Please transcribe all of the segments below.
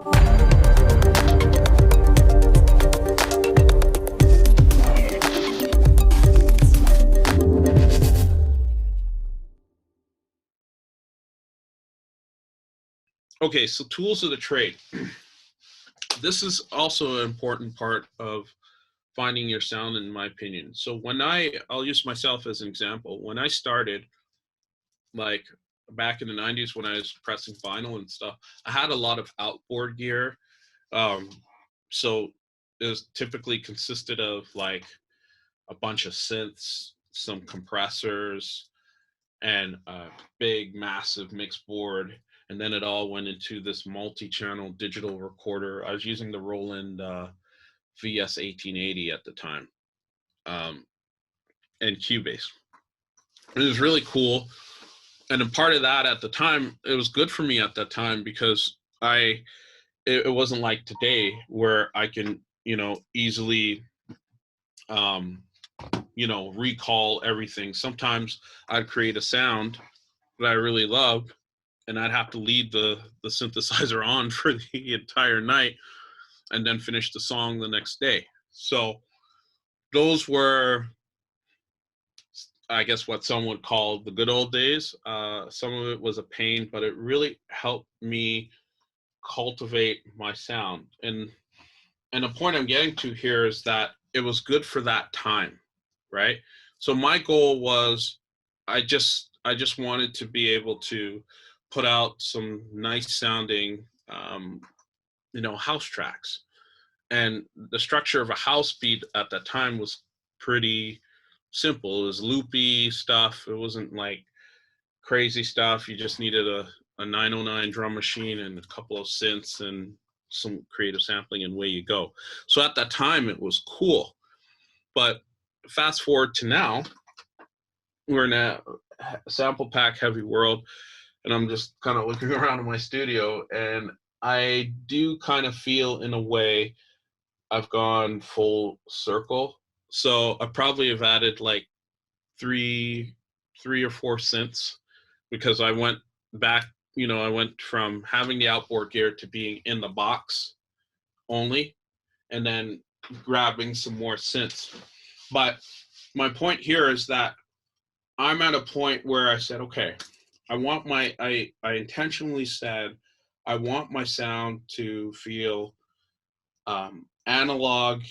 Okay, so tools of the trade. This is also an important part of finding your sound, in my opinion. So when I'll use myself as an example. When I started, like back in the 90s when I was pressing vinyl and stuff, I had a lot of outboard gear. Um, so it was typically consisted of like a bunch of synths, some compressors, and a big, massive mix board. And then it all went into this multi-channel digital recorder. I was using the Roland VS 1880 at the time, and Cubase. It was really cool. And a part of that at the time, it was good for me at that time because it wasn't like today where I can, easily, recall everything. Sometimes I'd create a sound that I really loved, and I'd have to leave the synthesizer on for the entire night and then finish the song the next day. So those were, I guess, what some would call the good old days. Some of it was a pain, but it really helped me cultivate my sound. And the point I'm getting to here is that it was good for that time, right? So my goal was, I just wanted to be able to put out some nice sounding, house tracks. And the structure of a house beat at that time was pretty simple. It was loopy stuff. It wasn't like crazy stuff. You just needed a 909 drum machine and a couple of synths and some creative sampling, and away you go. So at that time, it was cool. But fast forward to now, we're in a sample pack heavy world, and I'm just kind of looking around in my studio, and I do kind of feel, in a way, I've gone full circle. So I probably have added like three or four synths, because I went back, I went from having the outboard gear to being in the box only, and then grabbing some more synths. But my point here is that I'm at a point where I said, okay, I intentionally said, I want my sound to feel analog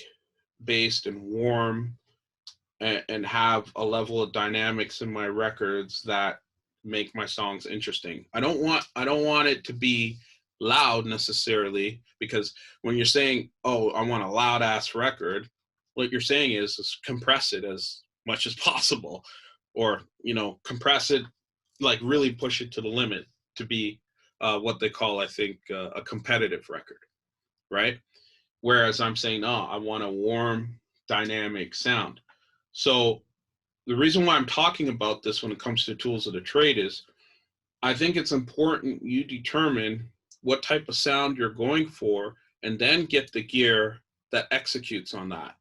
based and warm, and have a level of dynamics in my records that make my songs interesting. I don't want it to be loud necessarily, because when you're saying, oh, I want a loud ass record, what you're saying is compress it as much as possible, or compress it, like really push it to the limit to be what they call, I think, a competitive record, right? Whereas I'm saying, no, I want a warm, dynamic sound. So the reason why I'm talking about this when it comes to tools of the trade is, I think it's important you determine what type of sound you're going for, and then get the gear that executes on that.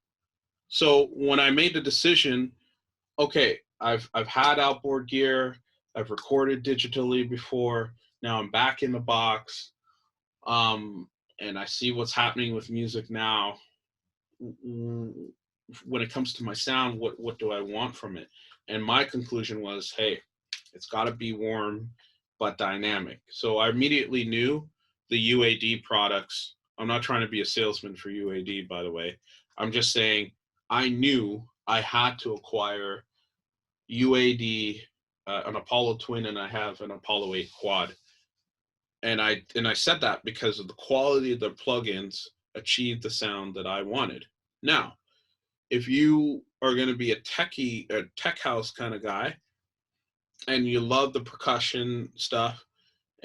So when I made the decision, okay, I've had outboard gear, I've recorded digitally before, now I'm back in the box, and I see what's happening with music now. When it comes to my sound, what do I want from it? And my conclusion was, hey, it's got to be warm but dynamic. So I immediately knew the UAD products. I'm not trying to be a salesman for UAD, by the way. I'm just saying I knew I had to acquire UAD, an Apollo Twin, and I have an Apollo 8 Quad. And I said that because of the quality of the plugins achieved the sound that I wanted. Now, if you are going to be a tech house kind of guy, and you love the percussion stuff,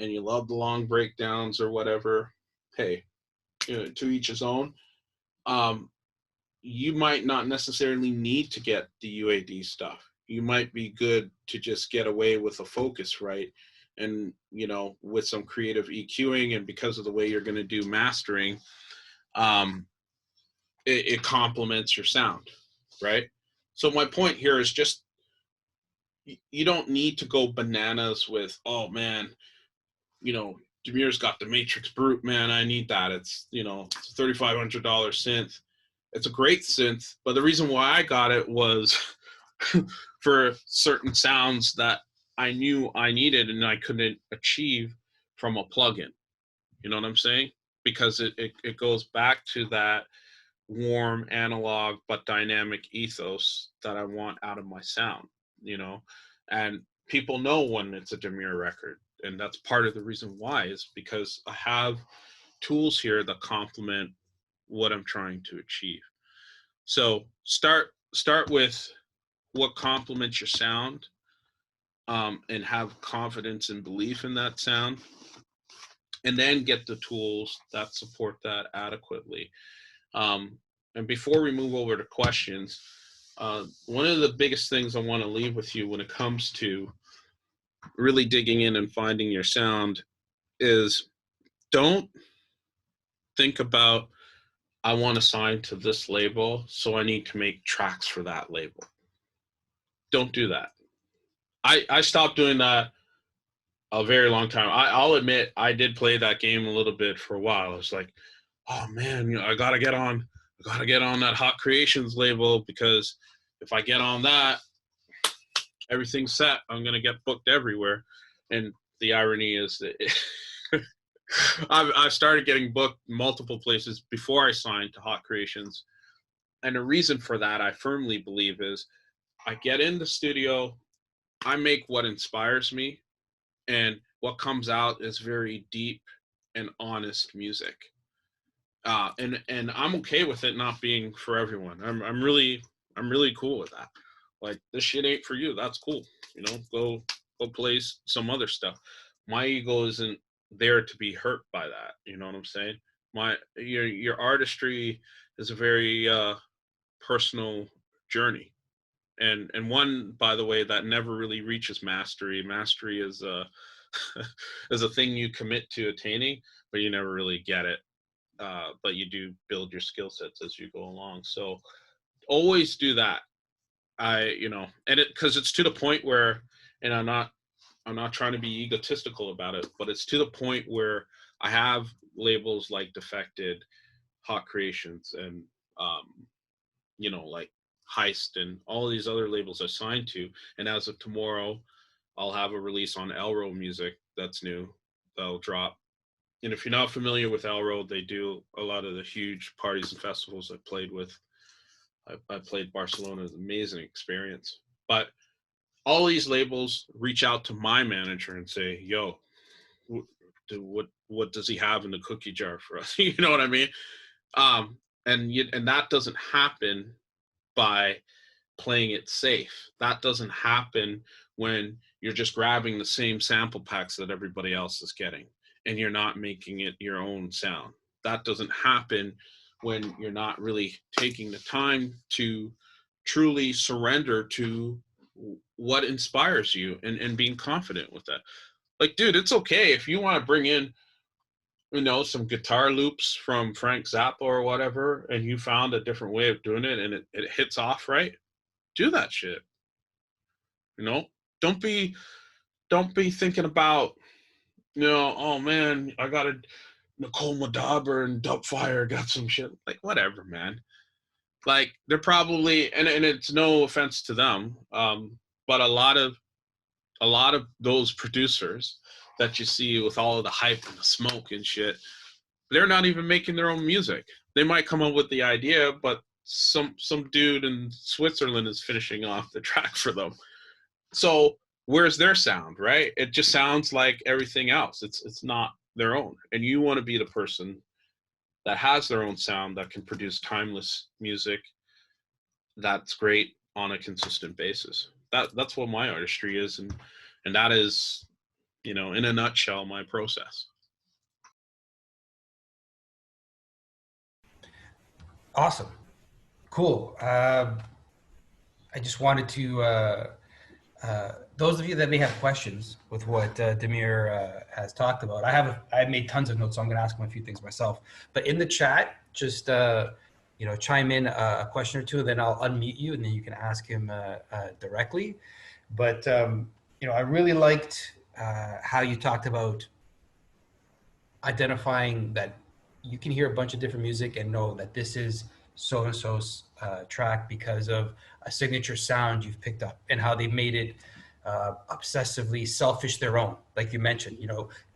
and you love the long breakdowns or whatever, hey, to each his own. You might not necessarily need to get the UAD stuff. You might be good to just get away with a focus, right? And, with some creative EQing, and because of the way you're going to do mastering, it complements your sound, right? So my point here is just, you don't need to go bananas with, oh man, Demuir's got the Matrix Brute, man. I need that. It's, it's a $3,500 synth. It's a great synth, but the reason why I got it was for certain sounds that I knew I needed and I couldn't achieve from a plugin. You know what I'm saying? Because it goes back to that warm, analog, but dynamic ethos that I want out of my sound, and people know when it's a Demuir record. And that's part of the reason why, is because I have tools here that complement what I'm trying to achieve. So start with what complements your sound, and have confidence and belief in that sound, and then get the tools that support that adequately. And before we move over to questions, one of the biggest things I want to leave with you when it comes to really digging in and finding your sound is, don't think about, I want to sign to this label, so I need to make tracks for that label. Don't do that. I stopped doing that a very long time. I'll admit I did play that game a little bit for a while. It's like, oh man, I gotta get on that Hot Creations label, because if I get on that, everything's set. I'm gonna get booked everywhere. And the irony is that I started getting booked multiple places before I signed to Hot Creations. And the reason for that, I firmly believe, is I get in the studio, I make what inspires me, and what comes out is very deep and honest music. And I'm okay with it not being for everyone. I'm really cool with that. Like, this shit ain't for you. That's cool. Go play some other stuff. My ego isn't there to be hurt by that. You know what I'm saying? Your artistry is a very personal journey, and one, by the way, that never really reaches mastery. Mastery is is a thing you commit to attaining, but you never really get it. But you do build your skill sets as you go along. So always do that. And because it's to the point where, and I'm not trying to be egotistical about it, but it's to the point where I have labels like Defected, Hot Creations, and like Heist, and all these other labels I signed to. And as of tomorrow, I'll have a release on Elro Music that's new, that'll drop. And if you're not familiar with Elro, they do a lot of the huge parties and festivals I played with. I played Barcelona. It was an amazing experience. But all these labels reach out to my manager and say, yo, what does he have in the cookie jar for us? You know what I mean? And that doesn't happen by playing it safe. That doesn't happen when you're just grabbing the same sample packs that everybody else is getting, and you're not making it your own sound. That doesn't happen when you're not really taking the time to truly surrender to what inspires you, and being confident with that. Like, dude, it's okay if you want to bring in, some guitar loops from Frank Zappa or whatever, and you found a different way of doing it and it hits off right. Do that shit. Don't be thinking about, oh man, I got a Nicole Madaber and Dubfire got some shit. Like, whatever, man. Like, they're probably, and it's no offense to them, but a lot of those producers that you see with all of the hype and the smoke and shit, they're not even making their own music. They might come up with the idea, but some dude in Switzerland is finishing off the track for them. So where's their sound, right? It just sounds like everything else. It's not their own. And you want to be the person that has their own sound, that can produce timeless music that's great on a consistent basis. That's what my artistry is, and that is, in a nutshell, my process. Awesome. Cool. I just wanted to, those of you that may have questions with what Demuir has talked about, I've made tons of notes, so I'm going to ask him a few things myself. But in the chat, just chime in a question or two, then I'll unmute you, and then you can ask him directly. But I really liked how you talked about identifying that you can hear a bunch of different music and know that this is so and so's track because of a signature sound you've picked up and how they made it obsessively selfish their own, like you mentioned,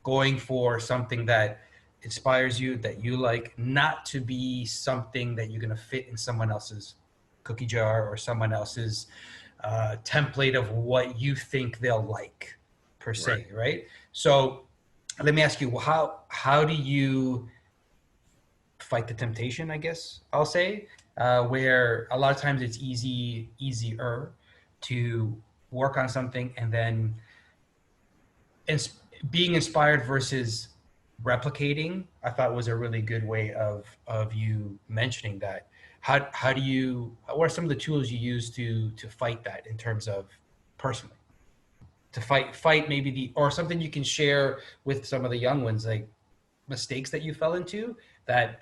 going for something that inspires you, that you like, not to be something that you're going to fit in someone else's cookie jar or someone else's template of what you think they'll like, per Right. se, right? So let me ask you, how do you fight the temptation, I guess I'll say, where a lot of times it's easier to work on something and then ins- being inspired versus replicating, I thought was a really good way of you mentioning that. How do you, what are some of the tools you use to fight that in terms of personally? To fight maybe or something you can share with some of the young ones, like mistakes that you fell into that,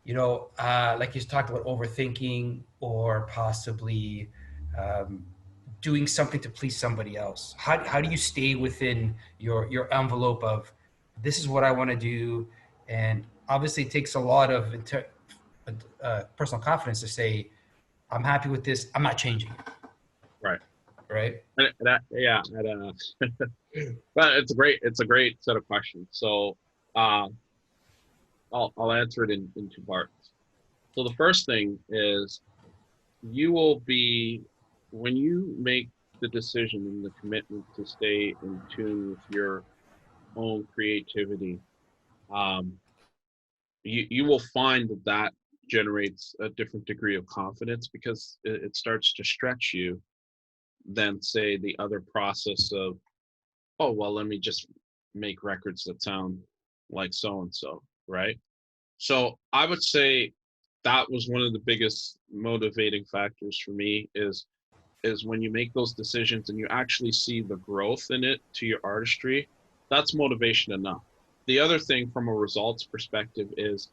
like you talked about overthinking or possibly um, doing something to please somebody else. How do you stay within your envelope of this is what I want to do? And obviously it takes a lot of personal confidence to say, I'm happy with this. I'm not changing it. Right. Right. Yeah. But it's a great set of questions. So uh, I'll answer it in two parts. So the first thing is you will be when you make the decision and the commitment to stay in tune with your own creativity, um, you will find that that generates a different degree of confidence because it starts to stretch you than say the other process of, oh well, let me just make records that sound like so and so, right? So I would say that was one of the biggest motivating factors for me is when you make those decisions and you actually see the growth in it to your artistry, that's motivation enough. The other thing from a results perspective is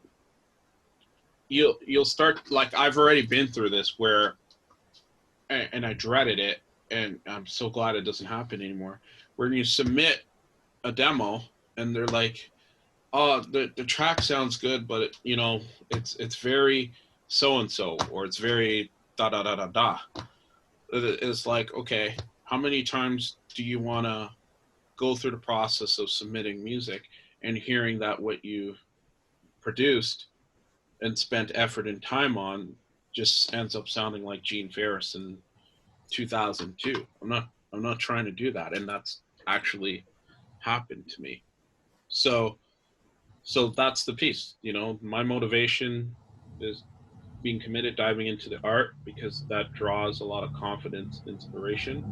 you'll start, like I've already been through this where, and I dreaded it, and I'm so glad it doesn't happen anymore, where you submit a demo and they're like, oh, the track sounds good, but it's very so and so, or it's very da da da da da. It's like, okay, how many times do you want to go through the process of submitting music and hearing that what you produced and spent effort and time on just ends up sounding like Gene Ferris in 2002? I'm not trying to do that, and that's actually happened to me. So that's the piece. My motivation is being committed, diving into the art, because that draws a lot of confidence, inspiration,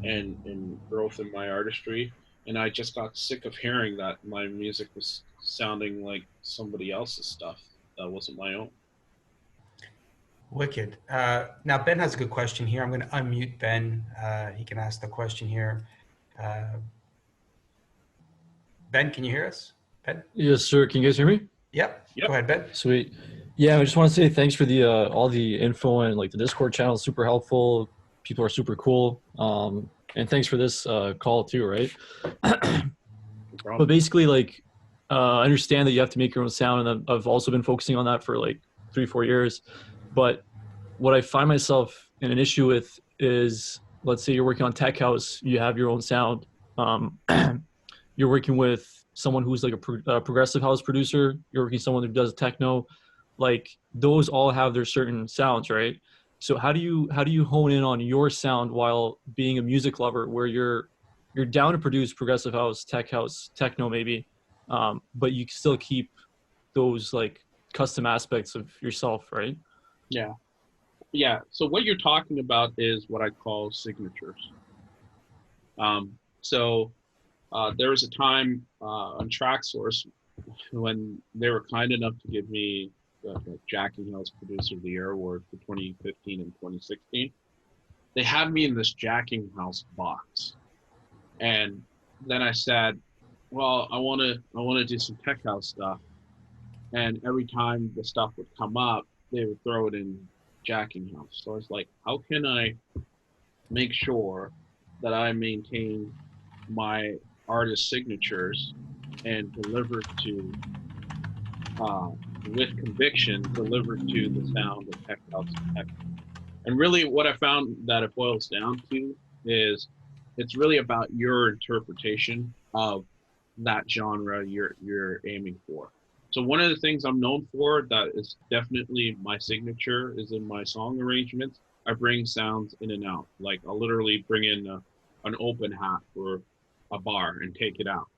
and growth in my artistry. And I just got sick of hearing that my music was sounding like somebody else's stuff that wasn't my own. Wicked. Now Ben has a good question here. I'm going to unmute Ben. He can ask the question here. Uh, Ben, can you hear us? Ben? Yes, sir. Can you guys hear me? Yep. Yep. Go ahead, Ben. Sweet. Yeah, I just want to say thanks for the all the info, and like the Discord channel is super helpful. People are super cool. And thanks for this call too, right? No But problem. basically, like, I understand that you have to make your own sound, and I've also been focusing on that for like 3-4 years. But what I find myself in an issue with is, let's say you're working on tech house, you have your own sound. Um, you're working with someone who's like a progressive house producer. You're working with someone who does techno. Like those all have their certain sounds, right? So how do you hone in on your sound while being a music lover, where you're down to produce progressive house, tech house, techno maybe, but you still keep those like custom aspects of yourself, right? Yeah. Yeah. So what you're talking about is what I call signatures. So there was a time on TrackSource when they were kind enough to give me the Jacking House Producer of the Year award for 2015 and 2016. They had me in this Jacking House box, and then I said, "Well, I want to do some tech house stuff." And every time the stuff would come up, they would throw it in Jacking House. So I was like, "How can I make sure that I maintain my artist signatures and delivered to with conviction, delivered to the sound of tech house and tech. And really, what I found that it boils down to is it's really about your interpretation of that genre you're aiming for. So one of the things I'm known for that is definitely my signature is in my song arrangements. I bring sounds in and out. Like I'll literally bring in an open hat for a bar and take it out,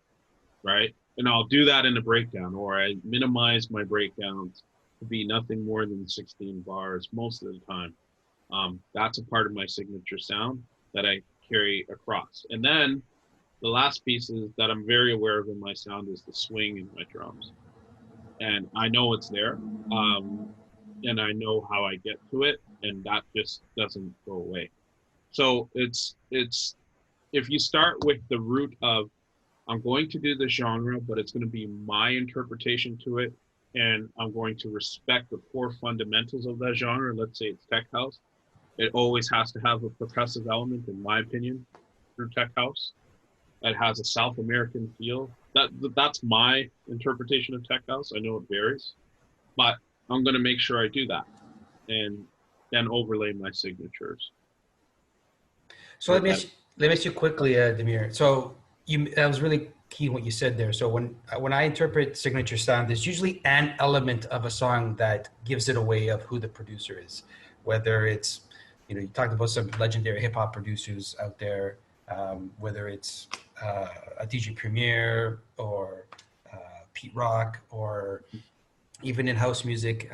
right? And I'll do that in a breakdown, or I minimize my breakdowns to be nothing more than 16 bars most of the time. That's a part of my signature sound that I carry across. And then the last piece is that I'm very aware of in my sound is the swing in my drums. And I know it's there. And I know how I get to it, and that just doesn't go away. So it's if you start with the root of I'm going to do this genre, but it's going to be my interpretation to it, and I'm going to respect the core fundamentals of that genre. Let's say it's tech house. It always has to have a percussive element, in my opinion, through tech house. It has a South American feel. That's my interpretation of tech house. I know it varies, but I'm going to make sure I do that, and then overlay my signatures. So let me ask you quickly, Demuir. So that was really key what you said there. So when I interpret signature sound, there's usually an element of a song that gives it away of who the producer is, whether it's, you know, you talked about some legendary hip hop producers out there, whether it's a DJ Premier or Pete Rock, or even in house music,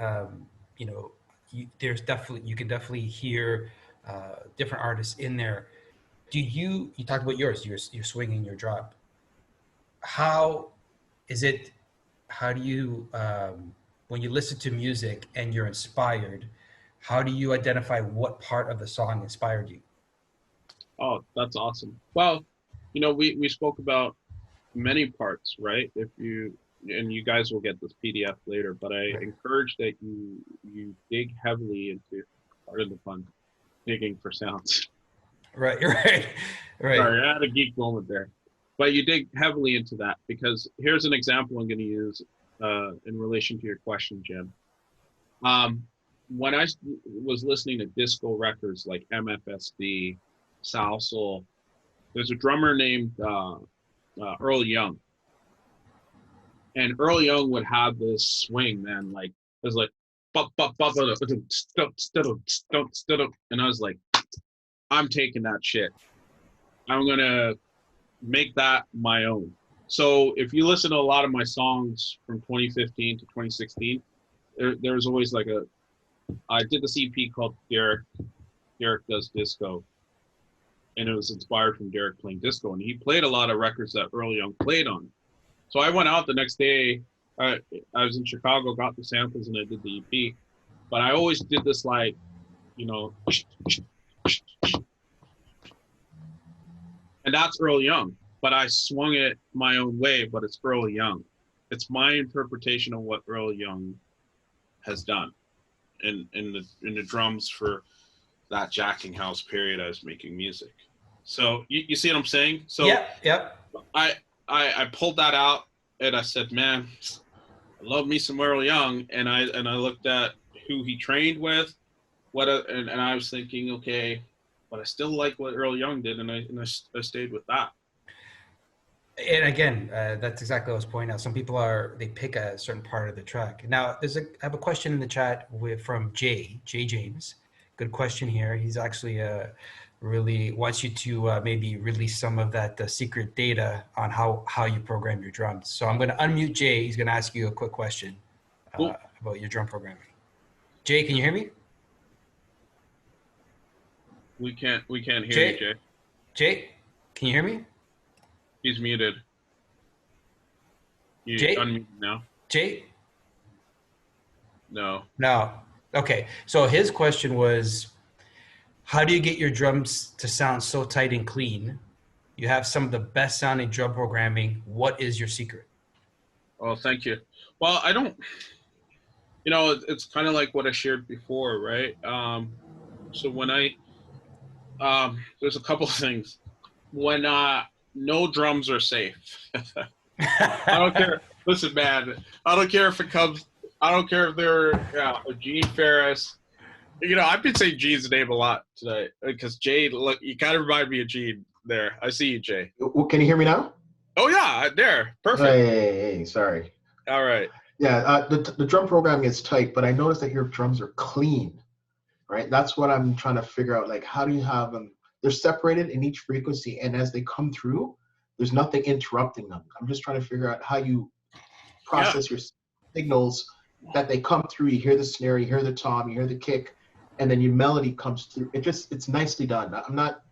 you know, you can definitely hear different artists in there. You talked about yours, you're swinging your drop. How is it, how do you, when you listen to music and you're inspired, how do you identify what part of the song inspired you? Oh, that's awesome. Well, you know, we spoke about many parts, right? If you, and you guys will get this PDF later, but I encourage that you dig heavily into part of the fun, digging for sounds. Right. Sorry, I had a geek moment there. But you dig heavily into that, because here's an example I'm going to use in relation to your question, Jim. When I was listening to disco records like MFSD, Salsoul, there's a drummer named Earl Young. And Earl Young would have this swing, man, like, it was like, and I was like, I'm taking that shit. I'm going to make that my own. So if you listen to a lot of my songs from 2015 to 2016, there's always like I did this EP called Derek Does Disco. And it was inspired from Derek playing disco. And he played a lot of records that Earl Young played on. So I went out the next day. I was in Chicago, got the samples, and I did the EP. But I always did this, like, you know, and that's Earl Young. But I swung it my own way, but it's Earl Young. It's my interpretation of what Earl Young has done in the drums for that jacking house period I was making music. So you see what I'm saying? So yep. I pulled that out and I said, man, I love me some Earl Young. And I looked at who he trained with, and I was thinking, okay, but I still like what Earl Young did, and I stayed with that. And again, that's exactly what I was pointing out. Some people they pick a certain part of the track. Now, I have a question in the chat from Jay James. Good question here. He's actually really wants you to maybe release some of that secret data on how you program your drums. So I'm going to unmute Jay. He's going to ask you a quick question about your drum programming. Jay, can you hear me? We can't hear you, Jay. Jay, can you hear me? He's muted. You Jay? unmuted now? Jay? No. Okay. So his question was, how do you get your drums to sound so tight and clean? You have some of the best sounding drum programming. What is your secret? Oh, thank you. Well, I don't, you know, it's kind of like what I shared before, right? So when there's a couple of things. When no drums are safe. I don't care. Listen, man, I don't care if it comes. I don't care if they're a Gene Ferris. You know, I've been saying Gene's name a lot today because Jay, look, you kind of remind me of Gene there. I see you, Jay. Can you hear me now? Oh yeah, there, perfect. Hey, sorry. All right. Yeah, the drum programming is tight, but I noticed that your drums are clean, right? That's what I'm trying to figure out. Like, how do you have them? They're separated in each frequency, and as they come through, there's nothing interrupting them. I'm just trying to figure out how you process your signals, that they come through. You hear the snare, you hear the tom, you hear the kick, and then your melody comes through. It's nicely done. I'm not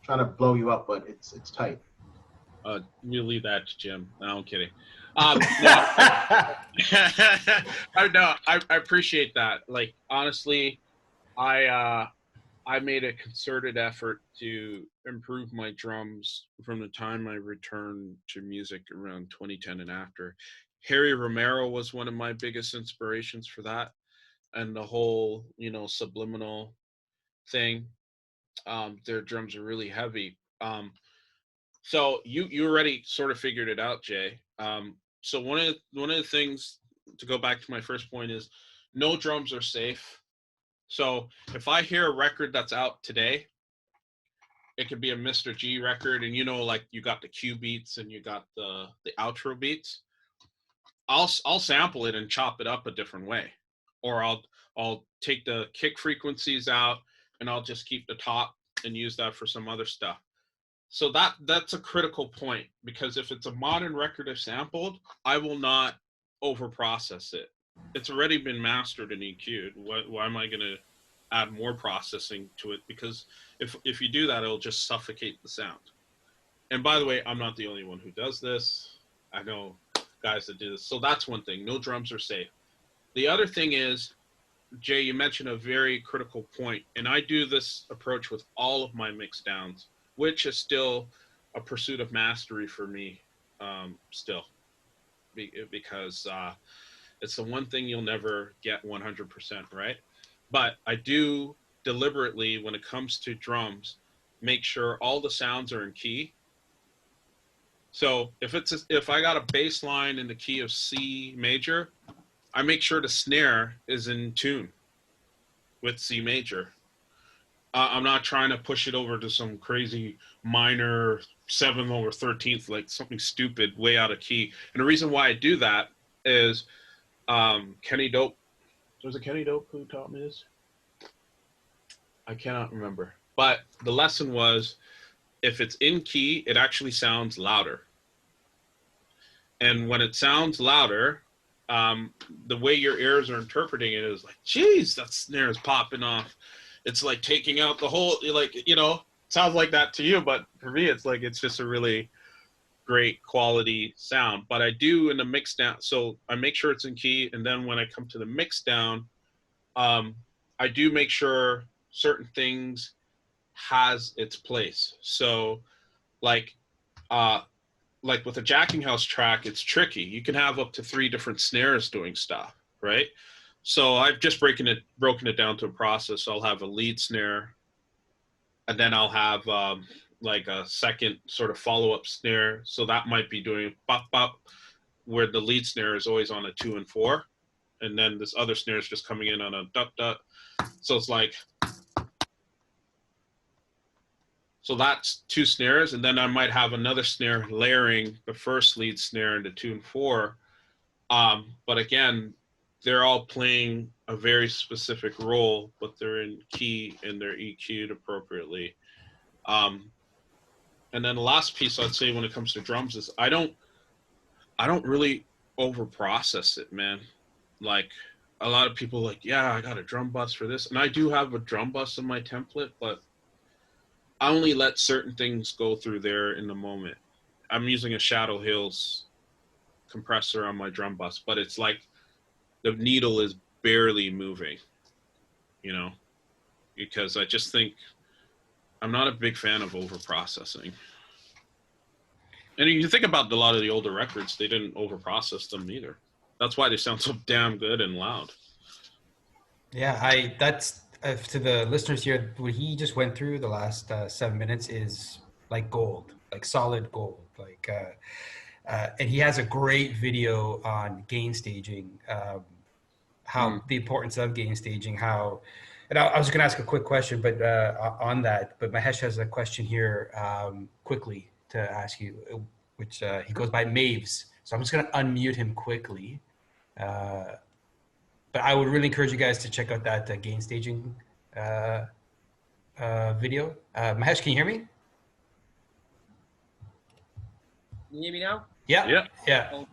trying to blow you up, but it's tight. You leave that to Jim. No, I'm kidding. No, I appreciate that. Like, honestly, I made a concerted effort to improve my drums from the time I returned to music around 2010 and after. Harry Romero was one of my biggest inspirations for that, and the whole, subliminal thing. Their drums are really heavy. So you already sort of figured it out, Jay. So one of the things, to go back to my first point, is no drums are safe. So if I hear a record that's out today, it could be a Mr. G record, and like you got the cue beats and you got the outro beats. I'll sample it and chop it up a different way, or I'll take the kick frequencies out and I'll just keep the top and use that for some other stuff. So that's a critical point, because if it's a modern record I've sampled, I will not over process it. It's already been mastered and EQ'd. Why am I going to add more processing to it? Because if you do that, it'll just suffocate the sound. And by the way, I'm not the only one who does this. I know guys that do this. So that's one thing. No drums are safe. The other thing is, Jay, you mentioned a very critical point, and I do this approach with all of my mix downs, which is still a pursuit of mastery for me, still, because it's the one thing you'll never get 100% right. But I do deliberately, when it comes to drums, make sure all the sounds are in key. So if I got a bass line in the key of C major, I make sure the snare is in tune with C major. I'm not trying to push it over to some crazy minor 7th over 13th, like something stupid, way out of key. And the reason why I do that is Kenny Dope. Was it Kenny Dope who taught me this? I cannot remember. But the lesson was, if it's in key, it actually sounds louder. And when it sounds louder, the way your ears are interpreting it is like, geez, that snare is popping off. It's like taking out the whole, sounds like that to you, but for me, it's just a really great quality sound. But I do in the mix down, so I make sure it's in key, and then when I come to the mix down, I do make sure certain things has its place. So like with a Jacking House track, it's tricky. You can have up to 3 different snares doing stuff, right? So I've just broken it down to a process. I'll have a lead snare, and then I'll have like a second sort of follow-up snare. So that might be doing bop bop, where the lead snare is always on a 2 and 4, and then this other snare is just coming in on a dut dut. So it's like, so that's 2 snares, and then I might have another snare layering the first lead snare into 2 and 4. But again, they're all playing a very specific role, but they're in key and they're EQ'd appropriately. And then the last piece I'd say when it comes to drums is I don't really over process it, man. Like, a lot of people like, yeah, I got a drum bus for this, and I do have a drum bus in my template, but I only let certain things go through there in the moment. I'm using a Shadow Hills compressor on my drum bus, but it's like the needle is barely moving, because I just think I'm not a big fan of over processing. And you think about a lot of the older records, they didn't over process them either. That's why they sound so damn good and loud. Yeah, that's to the listeners here, what he just went through the last 7 minutes is like gold, like solid gold. Like and he has a great video on gain staging, how the importance of gain staging, how. And I was going to ask a quick question, but on that, but Mahesh has a question here quickly to ask you, which he goes by Maves. So I'm just going to unmute him quickly. But I would really encourage you guys to check out that gain staging video. Mahesh, can you hear me? Can you hear me now? Yeah. Yeah. Yeah. Oh,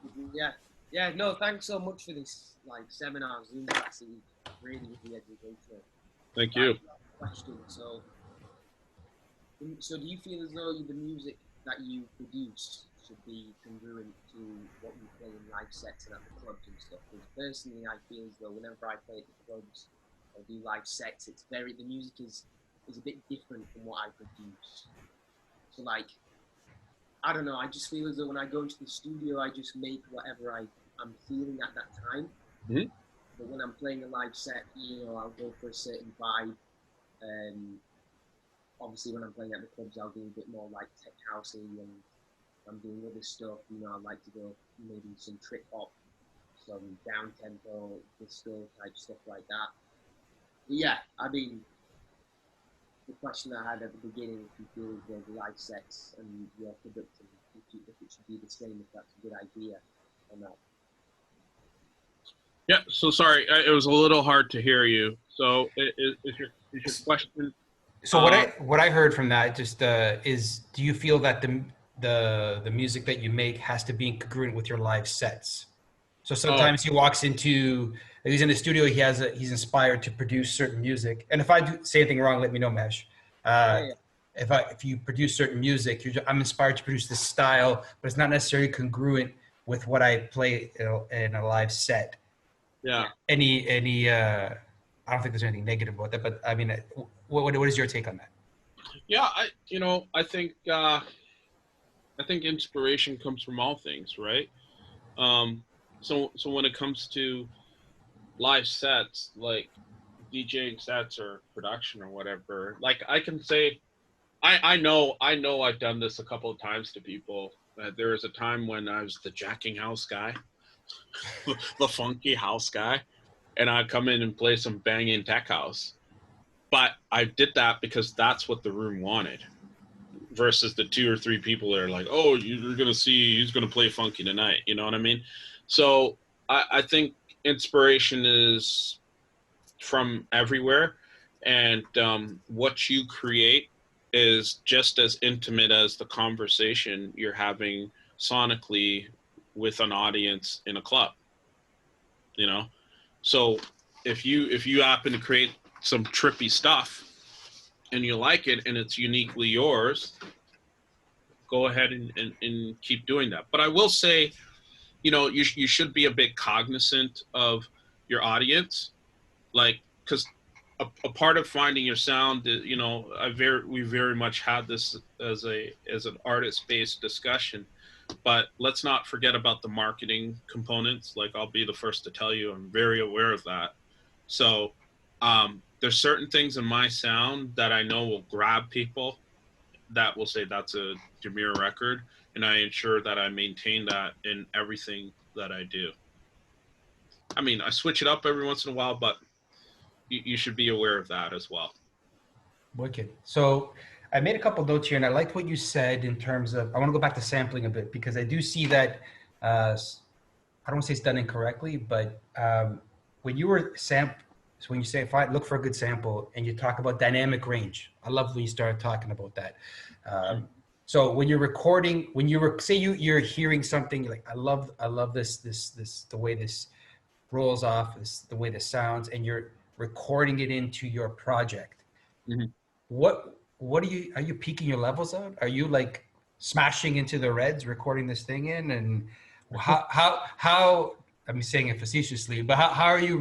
yeah. No, thanks so much for this seminar. Zoom actually really educational. Thank you. Question. So do you feel as though the music that you produce should be congruent to what you play in live sets and at the clubs and stuff? Because personally, I feel as though whenever I play at the clubs or do live sets, the music is a bit different from what I produce. So I don't know, I just feel as though when I go into the studio, I just make whatever I'm feeling at that time. Mm-hmm. But when I'm playing a live set, I'll go for a certain vibe. Obviously, when I'm playing at the clubs, I'll do a bit more tech housey, and I'm doing other stuff. I like to go maybe some trip hop, some down tempo, disco type stuff like that. But yeah, I mean, the question I had at the beginning, if you feel the live sets and your production, if it should be the same, if that's a good idea or not. Yeah. So sorry, it was a little hard to hear you. So is your question? So what I heard from that just is, do you feel that the music that you make has to be congruent with your live sets? So sometimes he walks into, he's in the studio, he's inspired to produce certain music. And if I do say anything wrong, let me know, Mesh. If you produce certain music, I'm inspired to produce this style, but it's not necessarily congruent with what I play in a live set. Yeah. Any I don't think there's anything negative about that, but I mean, what is your take on that? Yeah, I think inspiration comes from all things, right? So when it comes to live sets, like DJing sets or production or whatever, I can say, I know I've done this a couple of times to people. There was a time when I was the jacking house guy, the funky house guy, and I'd come in and play some banging tech house. But I did that because that's what the room wanted, versus the 2 or 3 people that are like, oh, you're going to see he's going to play funky tonight. You know what I mean? So I think inspiration is from everywhere. And what you create is just as intimate as the conversation you're having sonically with an audience in a club. So if you happen to create some trippy stuff and you like it and it's uniquely yours, go ahead and keep doing that. But I will say, you should be a bit cognizant of your audience, because a part of finding your sound, we very much had this as an artist-based discussion, but let's not forget about the marketing components. I'll be the first to tell you, I'm very aware of that. So there's certain things in my sound that I know will grab people, that will say that's a Demuir record, and I ensure that I maintain that in everything that I do. I mean, I switch it up every once in a while, but you should be aware of that as well. Wicked. So I made a couple notes here, and I liked what you said in terms of, I want to go back to sampling a bit, because I do see that, I don't want to say it's done incorrectly, but when you were so when you say, if I look for a good sample and you talk about dynamic range, I love when you started talking about that. So when you're recording, say you're hearing something, you're like, I love this, the way this rolls off, the way this sounds, and you're recording it into your project. Mm-hmm. What are you peaking your levels out? Are you smashing into the reds, recording this thing in? And how I'm saying it facetiously, but how are you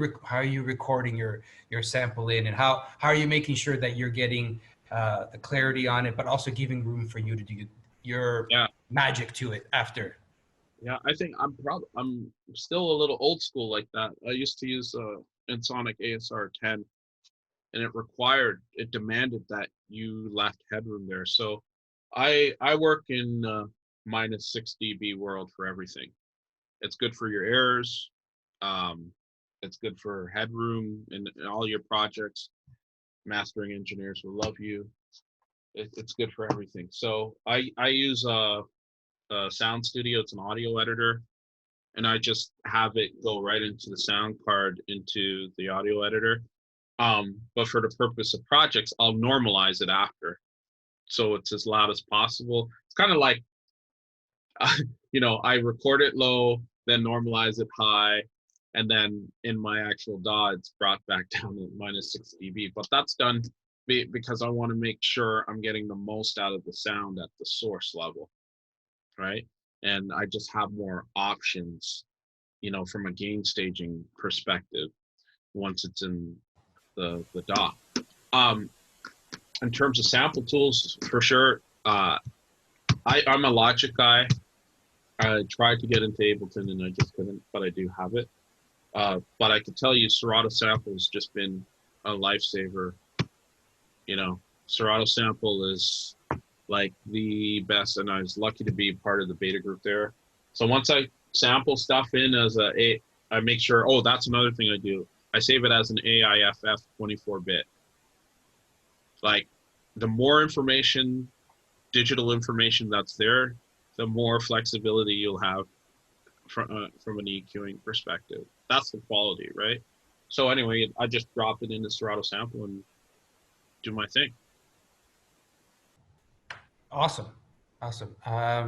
recording your sample in, and how are you making sure that you're getting the clarity on it, but also giving room for you to do your magic to it after? Yeah, I think I'm still a little old school like that. I used to use Ensoniq ASR 10, and it demanded that you left headroom there. So I work in minus 6 dB world for everything. It's good for your errors. It's good for headroom in all your projects. Mastering engineers will love you. It's good for everything. So I use a Sound Studio. It's an audio editor, and I just have it go right into the sound card into the audio editor. But for the purpose of projects, I'll normalize it after, so it's as loud as possible. It's kind of like, I record it low, then normalize it high, and then in my actual DAW, it's brought back down to minus 6 dB. But that's done because I want to make sure I'm getting the most out of the sound at the source level, right? And I just have more options, from a gain staging perspective once it's in the DAW. In terms of sample tools, for sure, I'm a Logic guy. I tried to get into Ableton and I just couldn't, but I do have it. But I could tell you Serato Sample has just been a lifesaver. Serato Sample is like the best, and I was lucky to be part of the beta group there. So once I sample stuff in I make sure, that's another thing I do. I save it as an AIFF 24-bit. Like, the more information, digital information that's there, the more flexibility you'll have from an EQing perspective. That's the quality, right? So anyway, I just drop it into Serato Sample and do my thing. Awesome. I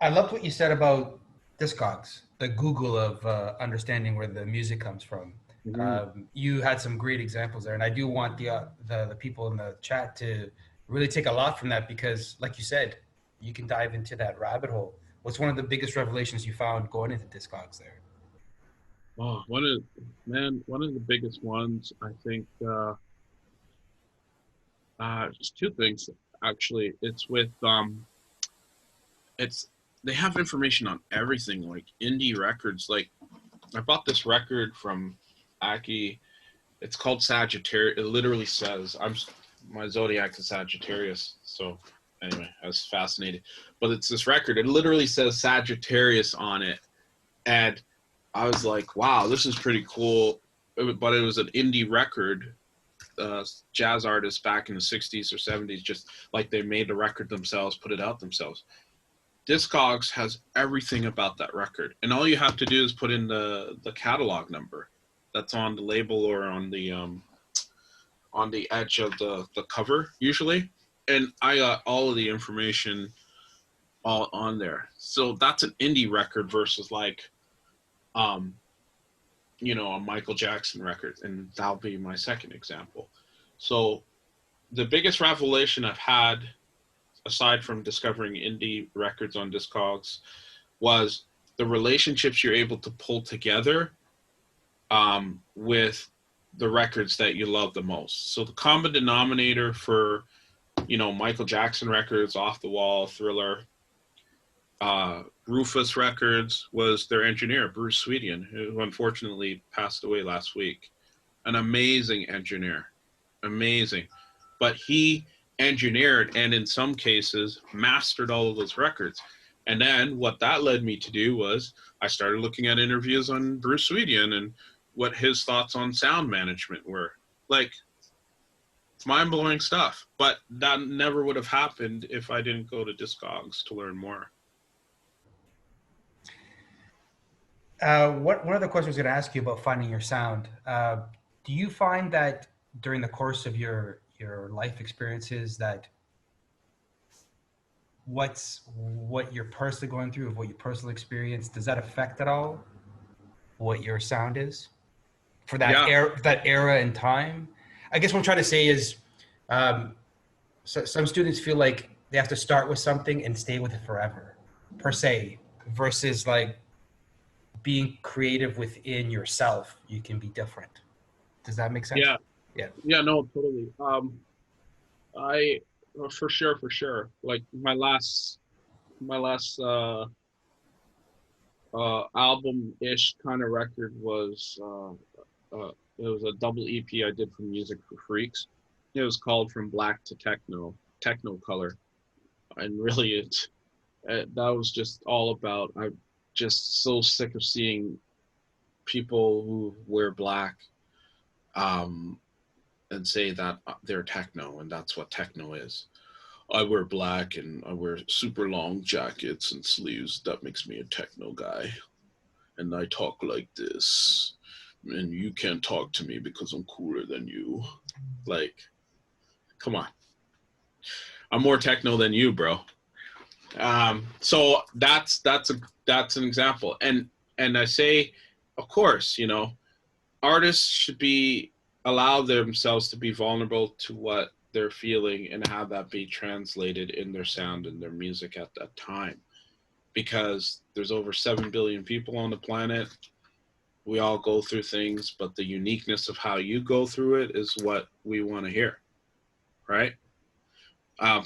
loved what you said about Discogs, the Google of understanding where the music comes from. Mm-hmm. You had some great examples there, and I do want the people in the chat to really take a lot from that, because, like you said, you can dive into that rabbit hole. What's one of the biggest revelations you found going into Discogs there? Oh, one of the biggest ones, I think, just two things actually. It's with they have information on everything, like indie records. Like, I bought this record from Aki. It's called Sagittarius. It literally says, my zodiac is Sagittarius. So anyway, I was fascinated. But it's this record. It literally says Sagittarius on it. And I was like, wow, this is pretty cool. But it was an indie record. Jazz artists back in the 60s or 70s, just like they made the record themselves, put it out themselves. Discogs has everything about that record, and all you have to do is put in the catalog number that's on the label or on the edge of the cover usually, and I got all of the information all on there. So that's an indie record versus like a Michael Jackson record, and that'll be my second example. So the biggest revelation I've had, aside from discovering indie records on Discogs, was the relationships you're able to pull together with the records that you love the most. So the common denominator for, Michael Jackson records, Off the Wall, Thriller, Rufus records, was their engineer, Bruce Swedian, who unfortunately passed away last week. An amazing engineer, amazing. But he engineered and in some cases mastered all of those records. And then what that led me to do was I started looking at interviews on Bruce Swedian and what his thoughts on sound management were. Like, mind-blowing stuff. But that never would have happened if I didn't go to Discogs to learn more. One of the questions I was going to ask you about finding your sound. Do you find that during the course of your life experiences that what you're personally going through, of what your personal experience, does that affect at all what your sound is for that era and time? I guess what I'm trying to say is, so some students feel like they have to start with something and stay with it forever, per se, versus like being creative within yourself. You can be different. Does that make sense? Yeah, no, totally. I for sure. Like my last album-ish kind of record was it was a double EP I did for Music for Freaks. It was called From Black to Techno Color. and really that was just all about, I'm just so sick of seeing people who wear black and say that they're techno, and that's what techno is. I wear black and I wear super long jackets and sleeves. That makes me a techno guy. And I talk like this. And you can't talk to me because I'm cooler than you. Like, come on. I'm more techno than you, bro. So that's an example. And I say, of course, artists should be allow themselves to be vulnerable to what they're feeling and have that be translated in their sound and their music at that time, because there's over 7 billion people on the planet. We all go through things, but the uniqueness of how you go through it is what we want to hear, right?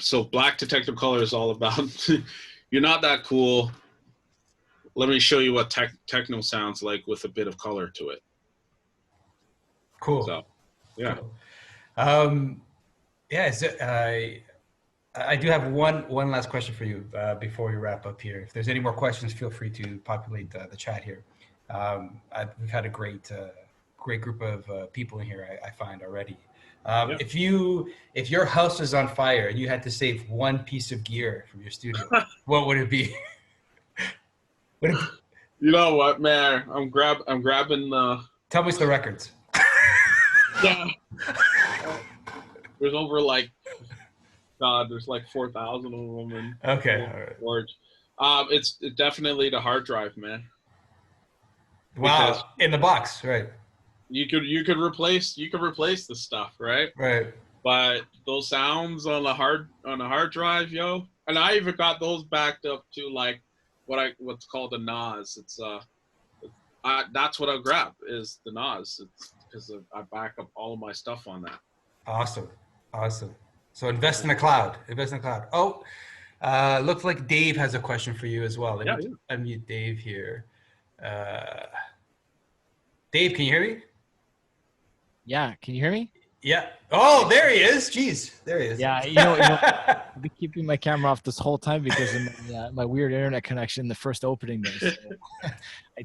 So Black Detective Color is all about you're not that cool. Let me show you what techno sounds like with a bit of color to it. Cool. So, yeah. Cool. Yeah, I do have one last question for you before we wrap up here. If there's any more questions, feel free to populate the chat here. We've had a great group of people in here, I find already. Yeah. If your house was on fire and you had to save one piece of gear from your studio, what would it be? You know what, man? I'm grabbing the. Tell me it's the records. Yeah. There's over there's like 4,000 of them in Okay, all right. storage. It's definitely the hard drive, man. Wow, Because in the box, right? You could replace the stuff, right? Right. But those sounds on the hard drive, yo, and I even got those backed up to like what's called a NAS. It's that's what I grab is the NAS. It's because I back up all of my stuff on that. Awesome. So invest in the cloud. Oh, looks like Dave has a question for you as well. Let me unmute Dave here. Dave, can you hear me? Yeah, can you hear me? Yeah. Oh, there he is. Jeez, there he is. Yeah, I've been keeping my camera off this whole time because of my weird internet connection. The first opening there, so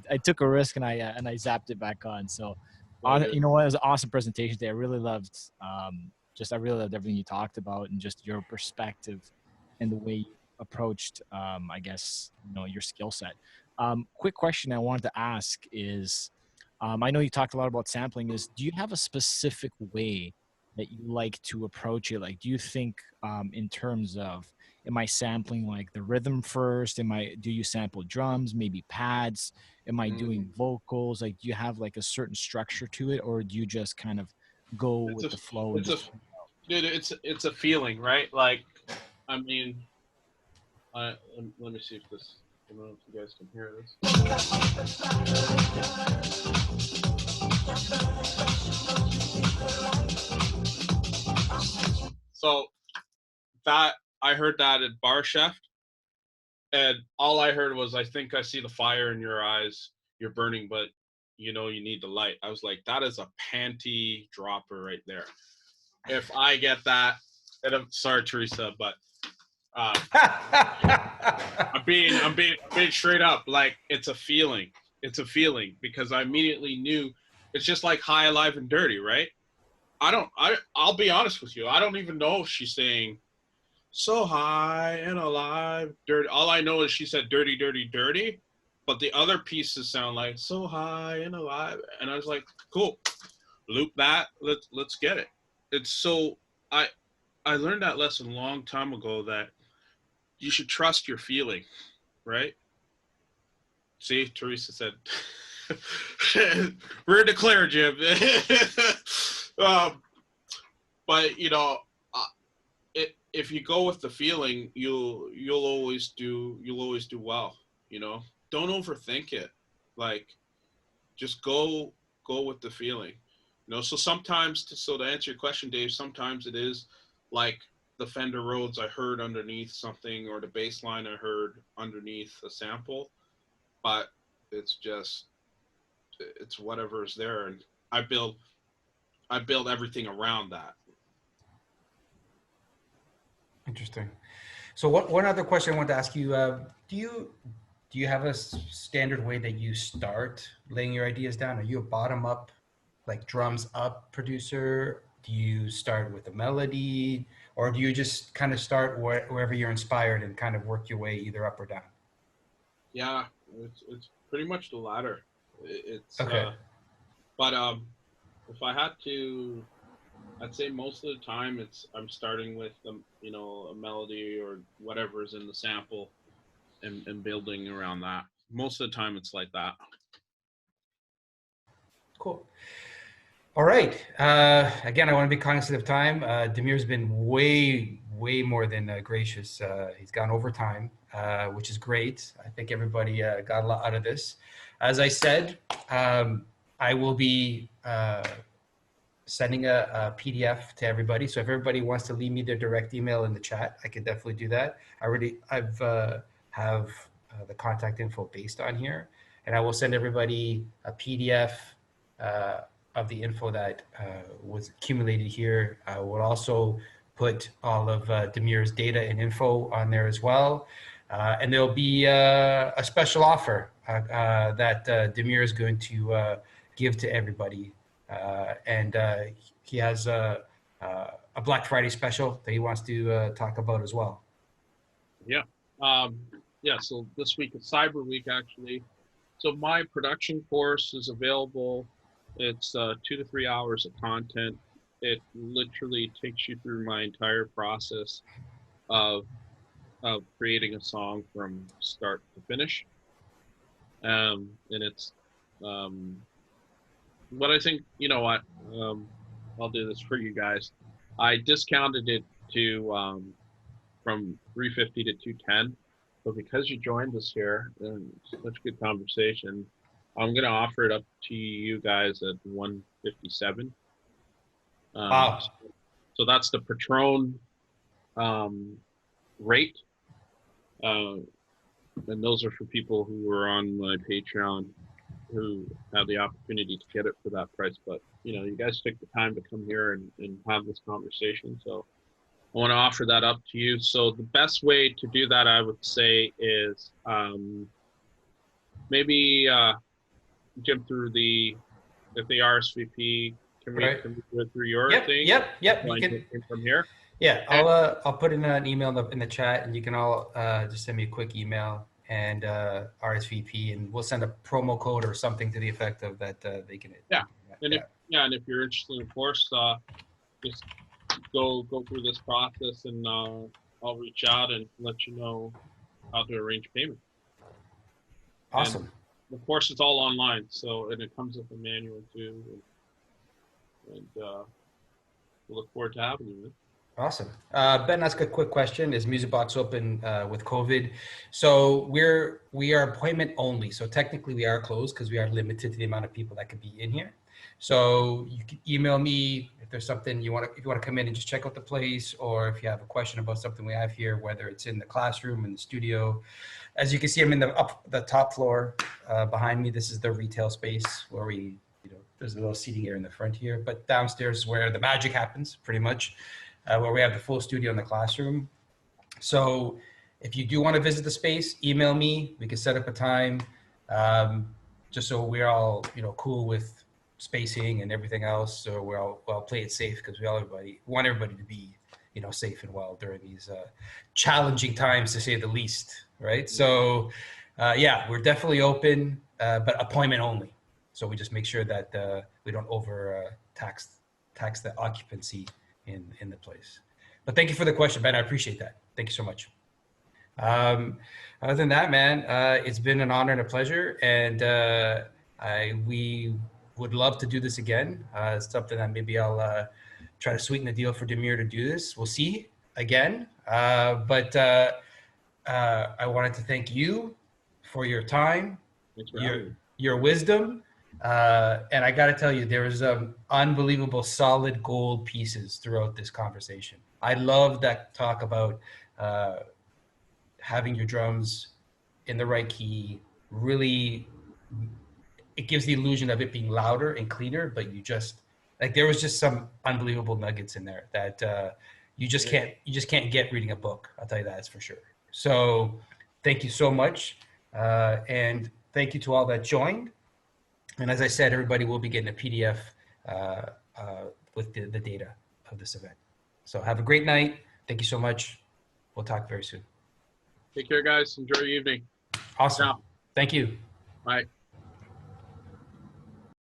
I took a risk and I zapped it back on. So, you know what? It was an awesome presentation today. I really loved everything you talked about and just your perspective and the way you approached, I guess, your skill set. Quick question I wanted to ask is, I know you talked a lot about sampling. Do you have a specific way that you like to approach it? Like, do you think in terms of, am I sampling like the rhythm first? Do you sample drums, maybe pads? Am I doing vocals? Like, do you have like a certain structure to it, or do you just kind of go with the flow? It's a feeling, right? Like, I mean, let me see if this. I don't know if you guys can hear this. So that I heard that at Bar Chef, and all I heard was, "I think I see the fire in your eyes. You're burning, but you need the light." I was like, that is a panty dropper right there. If I get that, and I'm sorry, Teresa, but I'm being straight up. Like, it's a feeling. It's a feeling because I immediately knew. It's just like High, Alive, and Dirty, right? I'll be honest with you. I don't even know if she's saying so high and alive, dirty. All I know is she said dirty, dirty, dirty. But the other pieces sound like so high and alive. And I was like, cool. Loop that. Let's get it. It's so I learned that lesson a long time ago that you should trust your feeling, right? See, Teresa said, we're declared, Jim. But if you go with the feeling, you'll always do well. Don't overthink it. Like, just go with the feeling. So sometimes, to answer your question, Dave, sometimes it is like the Fender Rhodes I heard underneath something, or the bass line I heard underneath a sample, but it's whatever's there, and I build everything around that. Interesting. So one other question I want to ask you, do you have a standard way that you start laying your ideas down? Are you a bottom up, like drums up producer? Do you start with a melody, or do you just kind of start wherever you're inspired and kind of work your way either up or down? Yeah, it's pretty much the latter. It's Okay. but if I had to, I'd say most of the time I'm starting with a melody or whatever is in the sample, and building around that. Most of the time it's like that. Cool. All right. Again, I want to be cognizant of time. Demuir's been way more than gracious. He's gone over time, which is great. I think everybody got a lot out of this. As I said, I will be sending a PDF to everybody. So if everybody wants to leave me their direct email in the chat, I can definitely do that. I've have the contact info based on here, and I will send everybody a PDF of the info that was accumulated here. I will also put all of Demuir's data and info on there as well. And there'll be a special offer that Demuir is going to give to everybody. And he has a Black Friday special that he wants to talk about as well. Yeah. Yeah, so this week is Cyber Week, actually. So my production course is available. It's 2 to 3 hours of content. It literally takes you through my entire process of creating a song from start to finish. And it's what I think, you know what, I'll do this for you guys. I discounted it to from 350 to 210. But because you joined us here and such good conversation, I'm gonna offer it up to you guys at 157. Wow. So that's the Patron rate, and those are for people who are on my Patreon who have the opportunity to get it for that price. But you guys took the time to come here and have this conversation, so I want to offer that up to you. So the best way to do that, I would say, is maybe Jim, through if the RSVP, can we do it through your thing? Yep. You can from here. Yeah, I'll put in an email in the chat, and you can all just send me a quick email and RSVP, and we'll send a promo code or something to the effect of that they can. Yeah, and if you're interested, of course, just go through this process, and I'll reach out and let you know how to arrange payment. Awesome. And of course, it's all online, and it comes with a manual too, and we'll look forward to having you, man. Awesome. Ben asked a quick question. Is musicboxx open with COVID? So we are appointment only. So technically we are closed because we are limited to the amount of people that could be in here. So you can email me if there's something if you want to come in and just check out the place, or if you have a question about something we have here, whether it's in the classroom, in the studio. As you can see, I'm in the top floor behind me. This is the retail space where there's a little seating area in the front here, but downstairs is where the magic happens, pretty much. Where we have the full studio in the classroom. So if you do want to visit the space, email me. We can set up a time, just so we're all cool with spacing and everything else. So we'll play it safe, because we want everybody to be safe and well during these challenging times, to say the least, right? So yeah, we're definitely open, but appointment only. So we just make sure that we don't over tax the occupancy in the place. But thank you for the question, Ben. I appreciate that. Thank you so much. Other than that, man, it's been an honor and a pleasure, and we would love to do this again. It's something that maybe I'll try to sweeten the deal for Demuir to do this. We'll see again. But I wanted to thank you for your time, your wisdom. And I got to tell you, there was unbelievable solid gold pieces throughout this conversation. I love that talk about having your drums in the right key. Really, it gives the illusion of it being louder and cleaner, but there was just some unbelievable nuggets in there that you just can't get reading a book. I'll tell you that's for sure. So thank you so much. And thank you to all that joined. And as I said, everybody will be getting a PDF with the data of this event. So have a great night. Thank you so much. We'll talk very soon. Take care, guys. Enjoy your evening. Awesome. Ciao. Thank you. Bye.